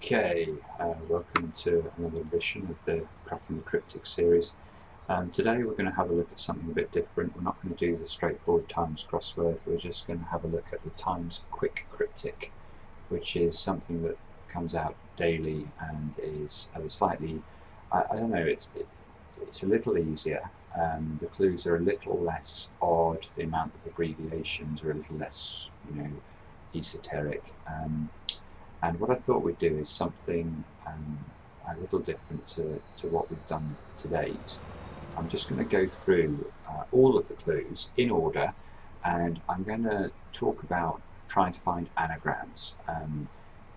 Okay, welcome to another edition of the Cracking the Cryptic series. Today we're going to have a look at something a bit different. We're not going to do the straightforward times crossword, we're just going to have a look at the times quick cryptic, which is something that comes out daily and is slightly, I don't know, it's a little easier. The clues are a little less odd, the amount of abbreviations are a little less, esoteric. And what I thought we'd do is something a little different to what we've done to date. I'm just going to go through all of the clues in order, and I'm going to talk about trying to find anagrams.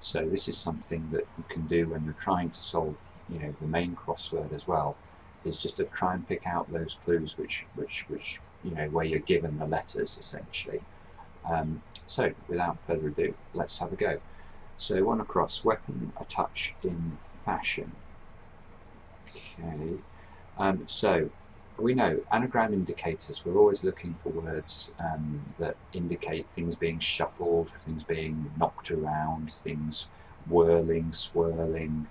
So this is something that you can do when you're trying to solve, the main crossword as well, is just to try and pick out those clues which where you're given the letters essentially. So without further ado, let's have a go. So one across, weapon, a touch in fashion. Okay, so we know anagram indicators, we're always looking for words that indicate things being shuffled, things being knocked around, things whirling, swirling.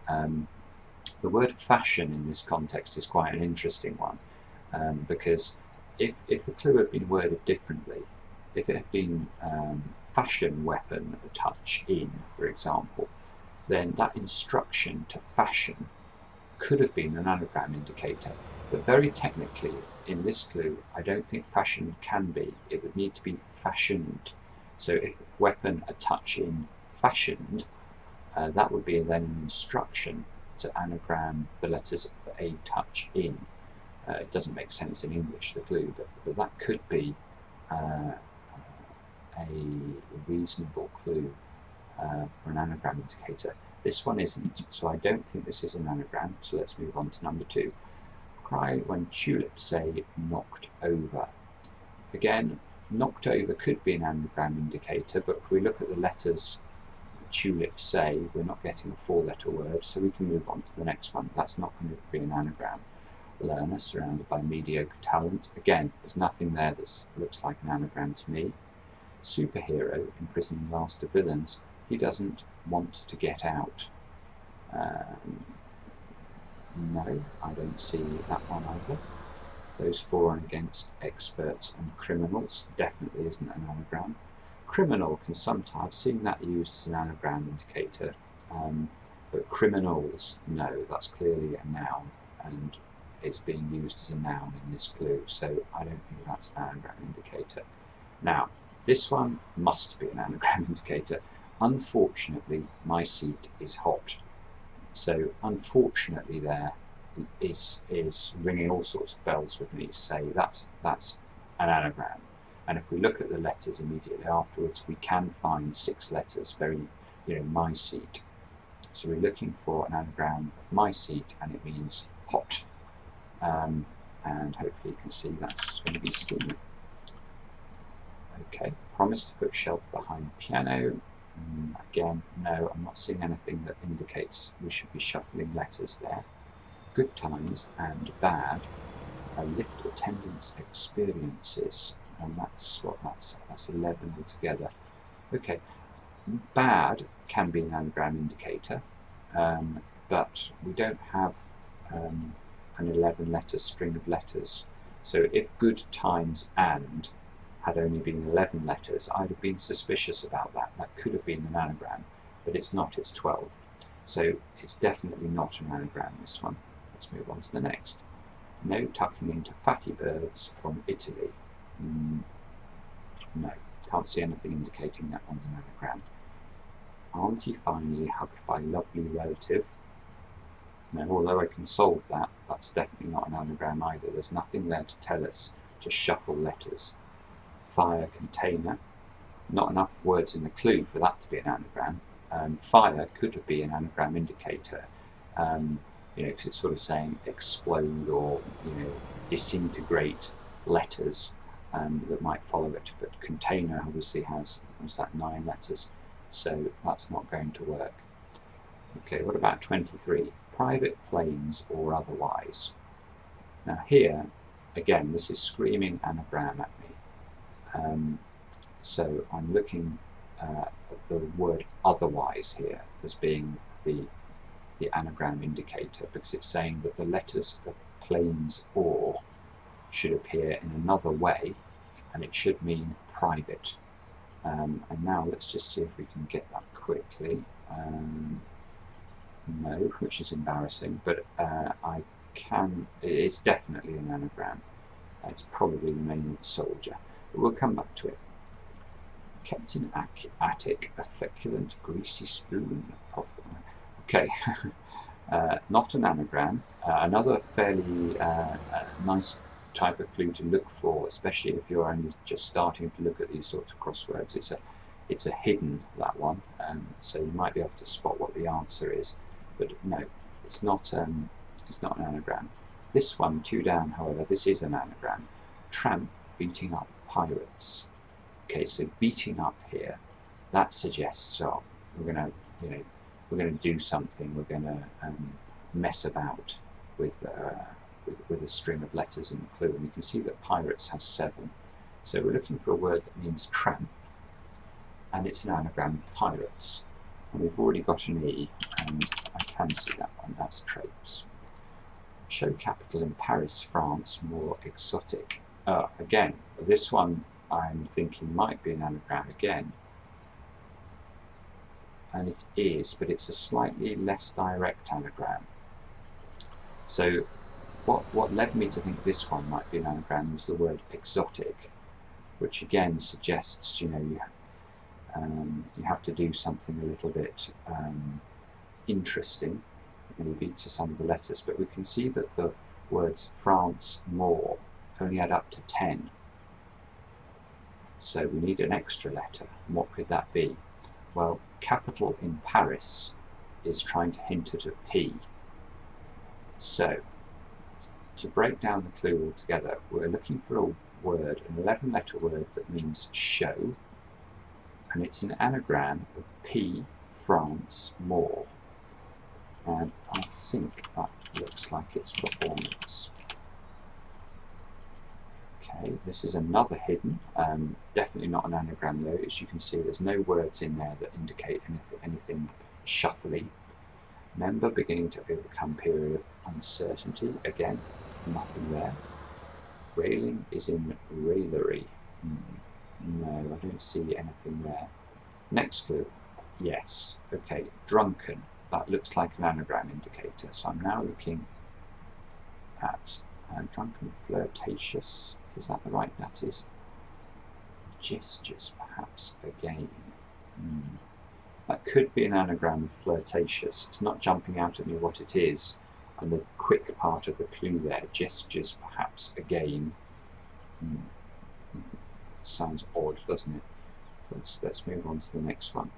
The word fashion in this context is quite an interesting one, because if the clue had been worded differently, if it had been fashion, weapon, a touch in, for example, then that instruction to fashion could have been an anagram indicator. But very technically, in this clue, I don't think fashion can be. It would need to be fashioned. So if weapon, a touch in, fashioned, that would be then an instruction to anagram the letters for a touch in. It doesn't make sense in English, the clue, but that could be a reasonable clue for an anagram indicator. This one isn't, so I don't think this is an anagram, so let's move on to number 2. Cry when tulips say knocked over. Again, knocked over could be an anagram indicator, but if we look at the letters tulips say, we're not getting a 4-letter word, so we can move on to the next one. That's not going to be an anagram. Learner surrounded by mediocre talent. Again, there's nothing there that looks like an anagram to me. Superhero imprisoning last of villains. He doesn't want to get out. No, I don't see that one either. Those for and against experts and criminals definitely isn't an anagram. Criminal can sometimes, I've seen that used as an anagram indicator, but criminals, no, that's clearly a noun, and it's being used as a noun in this clue, so I don't think that's an anagram indicator. Now, this one must be an anagram indicator. Unfortunately, my seat is hot. So unfortunately there is ringing all sorts of bells with me to say that's an anagram. And if we look at the letters immediately afterwards, we can find 6 letters, very, my seat. So we're looking for an anagram of my seat, and it means hot. And hopefully you can see that's going to be steam. Okay, promise to put shelf behind piano. Again, no, I'm not seeing anything that indicates we should be shuffling letters there. Good times and bad. Lift attendance experiences, and that's 11 altogether. Okay, bad can be an anagram indicator, but we don't have an 11-letter string of letters. So if good times and had only been 11 letters, I'd have been suspicious about that. That could have been an anagram, but it's not, it's 12. So it's definitely not an anagram, this one. Let's move on to the next. No tucking into fatty birds from Italy. No, can't see anything indicating that one's an anagram. Auntie finally hugged by lovely relative. Now, although I can solve that, that's definitely not an anagram either. There's nothing there to tell us to shuffle letters. Fire container, not enough words in the clue for that to be an anagram. Fire could be an anagram indicator, because it's sort of saying explode or disintegrate letters that might follow it. But container obviously has 9 letters, so that's not going to work. Okay, what about 23? Private planes or otherwise. Now here, again, this is screaming anagram at me. So I'm looking the word otherwise here as being the anagram indicator, because it's saying that the letters of plains or should appear in another way, and it should mean private. And now let's just see if we can get that quickly. No, which is embarrassing, but I can. It's definitely an anagram. It's probably the name of a soldier, but we'll come back to it. Kept in attic, a feculent, greasy spoon. Okay, not an anagram. Another fairly nice type of clue to look for, especially if you're only just starting to look at these sorts of crosswords. It's a hidden, that one, so you might be able to spot what the answer is. But no, it's not an anagram. This one, 2 down, however, this is an anagram. Tramp beating up pirates. Okay, so beating up here, that suggests, oh, we're going to do something. We're going to mess about with a string of letters in the clue. And we can see that pirates has 7. So we're looking for a word that means tramp, and it's an anagram of pirates. And we've already got an E, and I can see that one. That's traipse. Show capital in Paris, France, more exotic. Again, this one I'm thinking might be an anagram again. And it is, but it's a slightly less direct anagram. So what led me to think this one might be an anagram was the word exotic, which again suggests, you have to do something a little bit interesting, maybe, to some of the letters. But we can see that the words France, more only add up to 10. So we need an extra letter. And what could that be? Well, capital in Paris is trying to hint at a P. So to break down the clue altogether, we're looking for a word, an 11-letter word that means show, and it's an anagram of P, France, more. And I think that looks like it's performance. Okay, this is another hidden, definitely not an anagram though. As you can see, there's no words in there that indicate anything shuffly. Member beginning to overcome period of uncertainty. Again, nothing there. Railing is in raillery. No, I don't see anything there. Next clue, yes. Okay, drunken. That looks like an anagram indicator. So I'm now looking at drunken, flirtatious. Is that the right? That is. Gestures, perhaps, again. That could be an anagram of flirtatious. It's not jumping out at me what it is. And the quick part of the clue there, gestures, perhaps, again. Sounds odd, doesn't it? Let's move on to the next one.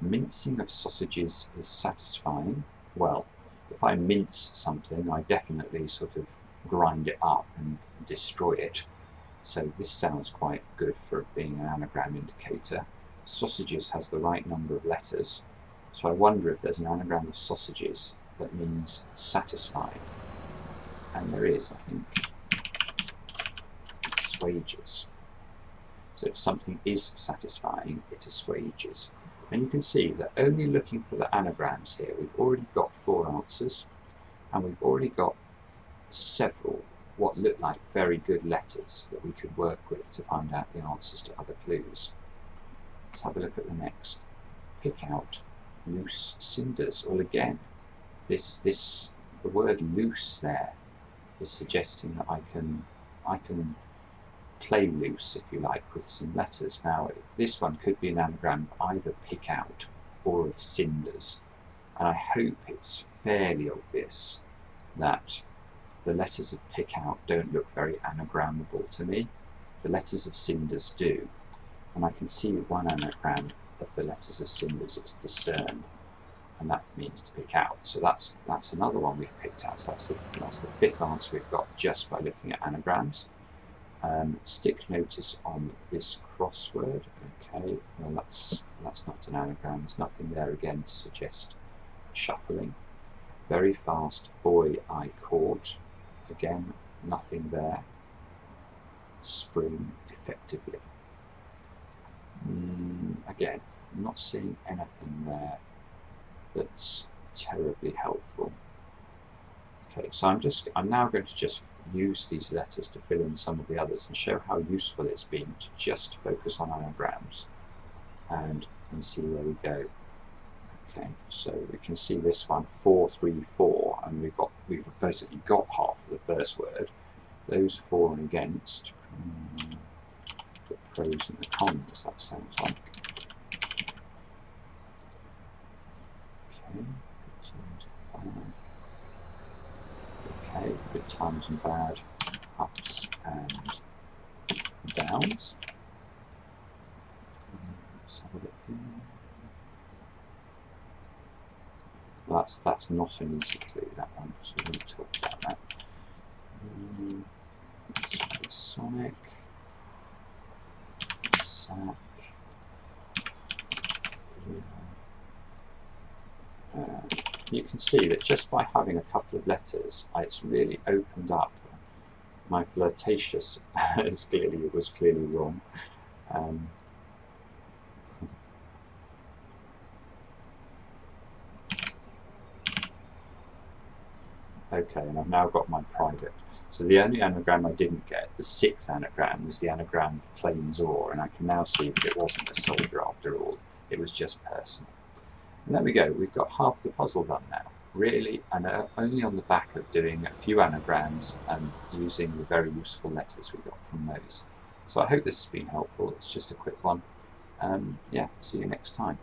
Mincing of sausages is satisfying. Well, if I mince something, I definitely sort of grind it up and destroy it. So this sounds quite good for being an anagram indicator. Sausages has the right number of letters, so I wonder if there's an anagram of sausages that means satisfying. And there is, I think. Assuages. So if something is satisfying, it assuages. And you can see that only looking for the anagrams here, we've already got 4 answers, and we've already got several what look like very good letters that we could work with to find out the answers to other clues. Let's have a look at the next. Pick out loose cinders. Well, again, the word loose there is suggesting that I can play loose, if you like, with some letters. Now, this one could be an anagram of either pick out or of cinders, and I hope it's fairly obvious that the letters of pick out don't look very anagrammable to me. The letters of cinders do, and I can see one anagram of the letters of cinders. It's discern, and that means to pick out. So that's another one we've picked out. So that's the 5th answer we've got just by looking at anagrams. Stick notice on this crossword. Okay, well that's not an anagram. There's nothing there again to suggest shuffling. Very fast boy I caught. Again, nothing there. Spring effectively. Again, I'm not seeing anything there that's terribly helpful. Okay, so I'm now going to just use these letters to fill in some of the others and show how useful it's been to just focus on anagrams and see where we go. Okay, so we can see this one 4, 3, 4, and we've basically got half of the first word. Those for and against, the pros and the cons, that sounds like. Okay, good times and bad, ups and downs. Let's have a look here. Well, that's not an easy clue, that one, so we won't talk about that. Let's try Sonic, Sack. You can see that just by having a couple of letters, it's really opened up my flirtatious. It was clearly wrong. Okay, and I've now got my private. So the only anagram I didn't get, the 6th anagram, was the anagram of plains or, and I can now see that it wasn't a soldier after all. It was just personal. And there we go, we've got half the puzzle done now, really, and only on the back of doing a few anagrams and using the very useful letters we got from those. So I hope this has been helpful. It's just a quick one. Yeah, see you next time.